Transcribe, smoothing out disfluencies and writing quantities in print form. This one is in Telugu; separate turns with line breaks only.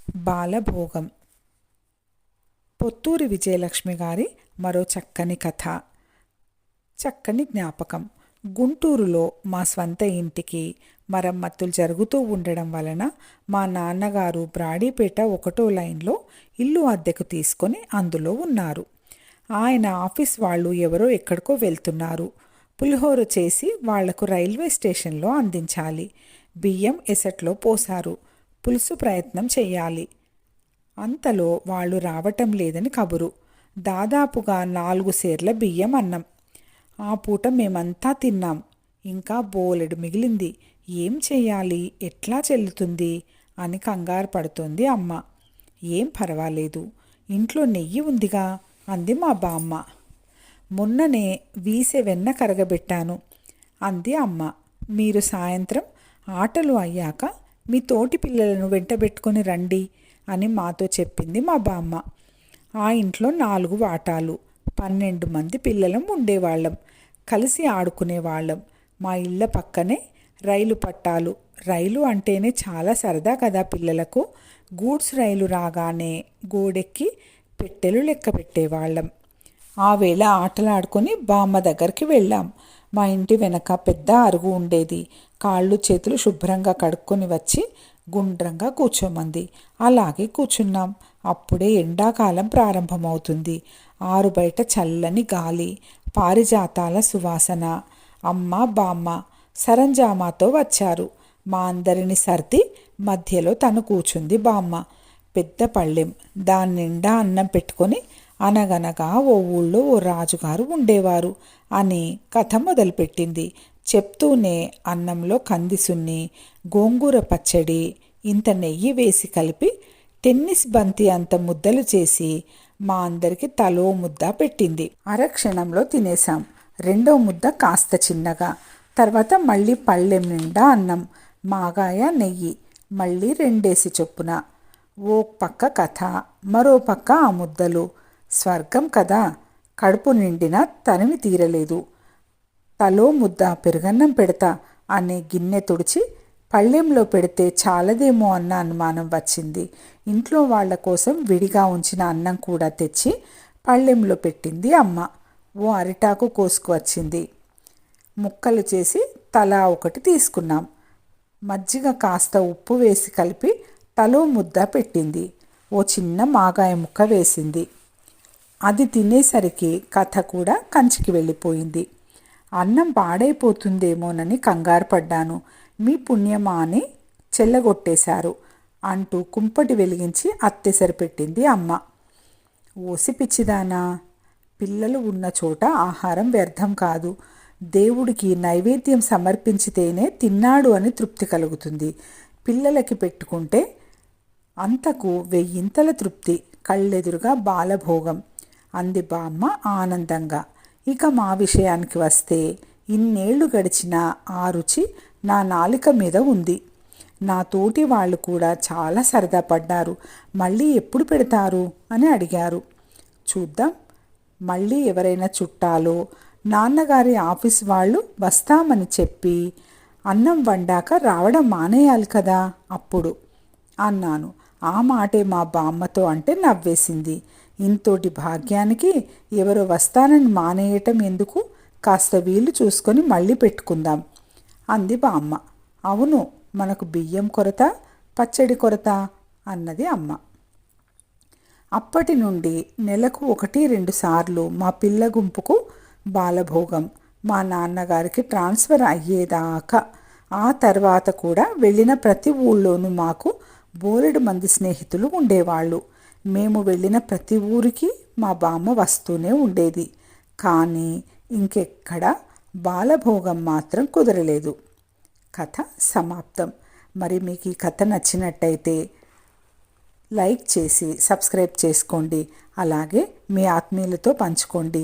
బాలభోగం. పొత్తూరి విజయలక్ష్మి గారి మరో చక్కని కథ, చక్కని జ్ఞాపకం. గుంటూరులో మా స్వంత ఇంటికి మరమ్మతులు జరుగుతూ ఉండడం వలన మా నాన్నగారు బ్రాడీపేట 1వ లైన్లో ఇల్లు అద్దెకు తీసుకొని అందులో ఉన్నారు. ఆయన ఆఫీస్ వాళ్ళు ఎవరో ఎక్కడికో వెళ్తున్నారు. పులిహోర చేసి వాళ్లకు రైల్వే స్టేషన్లో అందించాలి. బియ్యం ఎసట్లో పోశారు. పులుసు ప్రయత్నం చెయ్యాలి. అంతలో వాళ్ళు రావటం లేదని కబురు. దాదాపుగా 4 సేర్ల బియ్యం అన్నం. ఆ పూట మేమంతా తిన్నాం. ఇంకా బోలెడు మిగిలింది. ఏం చెయ్యాలి, ఎట్లా చెల్లుతుంది అని కంగారు పడుతోంది అమ్మ. ఏం పర్వాలేదు, ఇంట్లో నెయ్యి ఉందిగా అంది మా బామ్మ. మొన్ననే వీసె వెన్న కరగబెట్టాను అంది అమ్మ. మీరు సాయంత్రం ఆటలు అయ్యాక మీ తోటి పిల్లలను వెంటబెట్టుకొని రండి అని మాతో చెప్పింది మా బామ్మ. ఆ ఇంట్లో 4 వాటాలు, 12 మంది పిల్లలం ఉండేవాళ్ళం. కలిసి ఆడుకునేవాళ్ళం. మా ఇళ్ళ పక్కనే రైలు పట్టాలు. రైలు అంటేనే చాలా సరదా కదా పిల్లలకు. గూడ్స్ రైలు రాగానే గోడెక్కి పెట్టెలు లెక్క పెట్టేవాళ్ళం. ఆ వేళ ఆటలాడుకొని బామ్మ దగ్గరికి వెళ్ళాం. మా ఇంటి వెనక పెద్ద అరుగు ఉండేది. కాళ్ళు చేతులు శుభ్రంగా కడుక్కొని వచ్చి గుండ్రంగా కూర్చోమంది. అలాగే కూర్చున్నాం. అప్పుడే ఎండాకాలం ప్రారంభమవుతుంది. ఆరు బయట చల్లని గాలి, పారిజాతాల సువాసన. అమ్మ బామ్మ సరంజామాతో వచ్చారు. మా అందరిని సర్ది మధ్యలో తను కూర్చుంది బామ్మ. పెద్ద పళ్ళెం, దాని నిండా అన్నం పెట్టుకొని అనగనగా ఓ ఊళ్ళో ఓ రాజుగారు ఉండేవారు అని కథ మొదలుపెట్టింది. చెప్తూనే అన్నంలో కందిసున్ని, గోంగూర పచ్చడి, ఇంత నెయ్యి వేసి కలిపి టెన్నిస్ బంతి అంత ముద్దలు చేసి మా అందరికి తలో ముద్ద పెట్టింది. అరక్షణంలో తినేశాం. 2వ ముద్ద కాస్త చిన్నగా. తర్వాత మళ్ళీ పళ్ళెం నిండా అన్నం, మాగాయ నెయ్యి, మళ్ళీ 2 చొప్పున. ఓ పక్క కథ, మరో పక్క ఆ ముద్దలు. స్వర్గం కదా. కడుపు నిండినా తనివి తీరలేదు. తలో ముద్ద పెరుగన్నం పెడతా అనే గిన్నె తుడిచి పళ్ళెంలో పెడితే చాలదేమో అన్న అనుమానం వచ్చింది. ఇంట్లో వాళ్ల కోసం విడిగా ఉంచిన అన్నం కూడా తెచ్చి పళ్ళెంలో పెట్టింది అమ్మ. ఓ అరిటాకు కోసుకువచ్చింది. ముక్కలు చేసి తలా ఒకటి తీసుకున్నాం. మజ్జిగ కాస్త ఉప్పు వేసి కలిపి తలో ముద్ద పెట్టింది. ఓ చిన్న మాగాయ ముక్క వేసింది. అది తినేసరికి కథ కూడా కంచికి వెళ్ళిపోయింది. అన్నం పాడైపోతుందేమోనని కంగారు పడ్డాను. మీ పుణ్యమా అని చెల్లగొట్టేశారు అంటూ కుంపటి వెలిగించి అత్తెసరి పెట్టింది అమ్మ. ఓసి పిచ్చిదానా, పిల్లలు ఉన్న చోట ఆహారం వ్యర్థం కాదు. దేవుడికి నైవేద్యం సమర్పించితేనే తిన్నాడు అని తృప్తి కలుగుతుంది. పిల్లలకి పెట్టుకుంటే అంతకు 1000 తృప్తి. కళ్ళెదురుగా బాలభోగం అంది బామ్మ ఆనందంగా. ఇక మా విషయానికి వస్తే ఇన్నేళ్లు గడిచినా ఆ రుచి నా నాలిక మీద ఉంది. నా తోటి వాళ్ళు కూడా చాలా సరదా పడ్డారు. మళ్ళీ ఎప్పుడు పెడతారు అని అడిగారు. చూద్దాం, మళ్ళీ ఎవరైనా చుట్టాలో నాన్నగారి ఆఫీస్ వాళ్ళు వస్తామని చెప్పి అన్నం వండాక రావడం మానేయాలి కదా అప్పుడు అన్నాను. ఆ మాటే మా బామ్మతో అంటే నవ్వేసింది. ఇంతోటి భాగ్యానికి ఎవరో వస్తానని మానేయటం ఎందుకు, కాస్త వీలు చూసుకొని మళ్ళీ పెట్టుకుందాం అంది బామ్మ. అవును, మనకు బియ్యం కొరత, పచ్చడి కొరత అన్నది అమ్మ. అప్పటి నుండి నెలకు 1-2 సార్లు మా పిల్ల గుంపుకు బాలభోగం. మా నాన్నగారికి ట్రాన్స్ఫర్ అయ్యేదాకా. ఆ తర్వాత కూడా వెళ్ళిన ప్రతి ఊళ్ళోనూ మాకు బోలెడు మంది స్నేహితులు ఉండేవాళ్ళు. మేము వెళ్ళిన ప్రతి ఊరికి మా బామ్మ వస్తూనే ఉండేది. కానీ ఇంకెక్కడ బాలభోగం మాత్రం కుదరలేదు. కథ సమాప్తం. మరి మీకు ఈ కథ నచ్చినట్టయితే లైక్ చేసి సబ్స్క్రైబ్ చేసుకోండి. అలాగే మీ ఆత్మీయులతో పంచుకోండి.